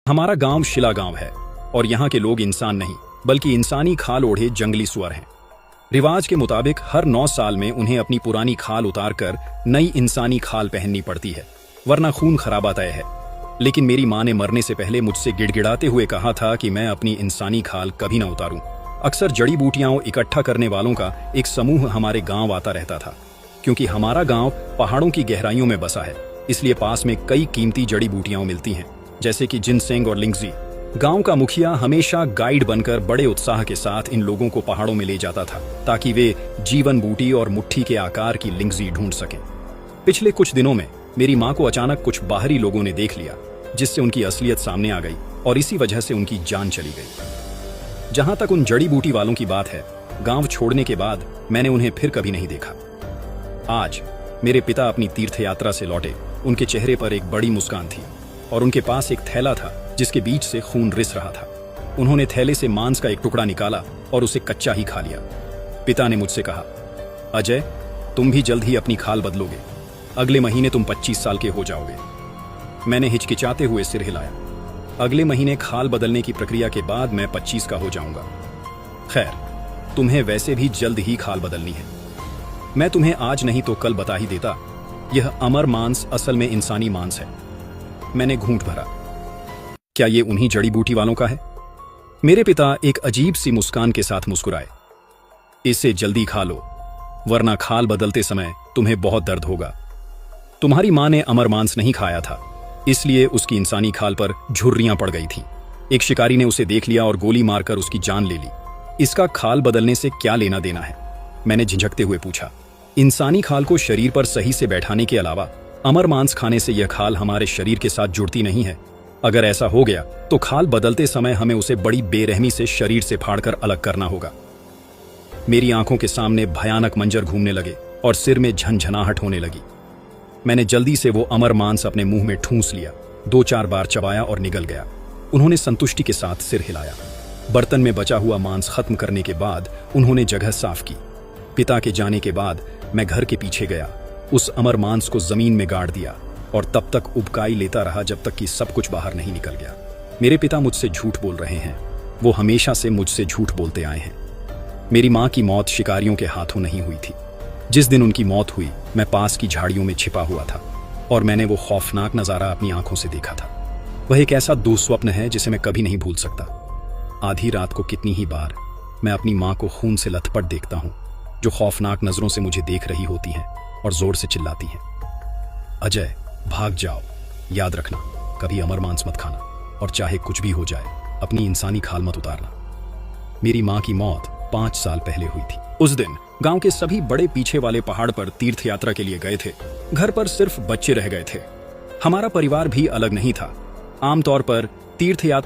हमारा गांव शिला गांव है और यहाँ के लोग इंसान नहीं बल्कि इंसानी खाल ओढ़े जंगली सुअर हैं। रिवाज के मुताबिक हर 9 साल में उन्हें अपनी पुरानी खाल उतारकर नई इंसानी खाल पहननी पड़ती है, वरना खून खराबा तय है। लेकिन मेरी माँ ने मरने से पहले मुझसे गिड़गिड़ाते हुए कहा था कि मैं अपनी इंसानी खाल कभी न उतारूं। अक्सर जड़ी बूटियां इकट्ठा करने वालों का एक समूह हमारे गांव आता रहता था। क्योंकि हमारा गांव पहाड़ों की गहराइयों में बसा है, इसलिए पास में कई कीमती जड़ी बूटियां मिलती हैं, जैसे कि जिनसेंग और लिंगजी। गांव का मुखिया हमेशा गाइड बनकर बड़े उत्साह के साथ इन लोगों को पहाड़ों में ले जाता था, ताकि वे जीवन बूटी और मुट्ठी के आकार की लिंगजी ढूंढ सकें। पिछले कुछ दिनों में मेरी माँ को अचानक कुछ बाहरी लोगों ने देख लिया, जिससे उनकी असलियत सामने आ गई और इसी वजह से उनकी जान चली गई। जहां तक उन जड़ी बूटी वालों की बात है, गांव छोड़ने के बाद मैंने उन्हें फिर कभी नहीं देखा। आज मेरे पिता अपनी तीर्थ यात्रा से लौटे। उनके चेहरे पर एक बड़ी मुस्कान थी और उनके पास एक थैला था जिसके बीच से खून रिस रहा था। उन्होंने थैले से मांस का एक टुकड़ा निकाला और उसे कच्चा ही खा लिया। पिता ने मुझसे कहा, अजय, तुम भी जल्द ही अपनी खाल बदलोगे। अगले महीने तुम 25 साल के हो जाओगे। मैंने हिचकिचाते हुए सिर हिलाया। अगले महीने खाल बदलने की प्रक्रिया के बाद मैं 25 का हो जाऊंगा। खैर, तुम्हें वैसे भी जल्द ही खाल बदलनी है। मैं तुम्हें आज नहीं तो कल बता ही देता, यह अमर मांस असल में इंसानी मांस है। मैंने घूंट भरा। क्या ये उन्हीं जड़ी बूटी वालों का है? मेरे पिता एक अजीब सी मुस्कान के साथ मुस्कुराए। इसे जल्दी खा लो, वरना खाल बदलते समय तुम्हें बहुत दर्द होगा। तुम्हारी मां ने अमर मांस नहीं खाया था, इसलिए उसकी इंसानी खाल पर झुर्रियां पड़ गई थीं। एक शिकारी ने उसे देख लिया और गोली मारकर उसकी जान ले ली। इसका खाल बदलने से क्या लेना देना है? मैंने झिझकते हुए पूछा। इंसानी खाल को शरीर पर सही से बैठाने के अलावा अमर मांस खाने से यह खाल हमारे शरीर के साथ जुड़ती नहीं है। अगर ऐसा हो गया तो खाल बदलते समय हमें उसे बड़ी बेरहमी से शरीर से फाड़कर अलग करना होगा। मेरी आंखों के सामने भयानक मंजर घूमने लगे और सिर में झनझनाहट होने लगी। मैंने जल्दी से वो अमर मांस अपने मुंह में ठूंस लिया, 2-4 बार चबाया और निगल गया। उन्होंने संतुष्टि के साथ सिर हिलाया। बर्तन में बचा हुआ मांस खत्म करने के बाद उन्होंने जगह साफ की। पिता के जाने के बाद मैं घर के पीछे गया, उस अमर मांस को जमीन में गाड़ दिया और तब तक उबकाई लेता रहा जब तक कि सब कुछ बाहर नहीं निकल गया। मेरे पिता मुझसे झूठ बोल रहे हैं। वो हमेशा से मुझसे झूठ बोलते आए हैं। मेरी माँ की मौत शिकारियों के हाथों नहीं हुई थी। जिस दिन उनकी मौत हुई, मैं पास की झाड़ियों में छिपा हुआ था और मैंने वो खौफनाक नजारा अपनी आंखों से देखा था। वह एक ऐसा दुस्वप्न है जिसे मैं कभी नहीं भूल सकता। आधी रात को कितनी ही बार मैं अपनी माँ को खून से लथपथ देखता हूँ, जो खौफनाक नजरों से मुझे देख रही होती हैं और जोर से चिल्लाती हैं, अजय, भाग जाओ। याद रखना, कभी अमर मांस मत खाना और चाहे कुछ भी हो जाए, अपनी इंसानी खाल मत उतारना। मेरी माँ की मौत 5 साल पहले हुई थी। उस दिन गांव के सभी बड़े पीछे वाले पहाड़ पर तीर्थ यात्रा के लिए गए थे। घर पर सिर्फ बच्चे रह गए थे। हमारा परिवार भी अलग नहीं था। आमतौर पर तीर्थ यात्रा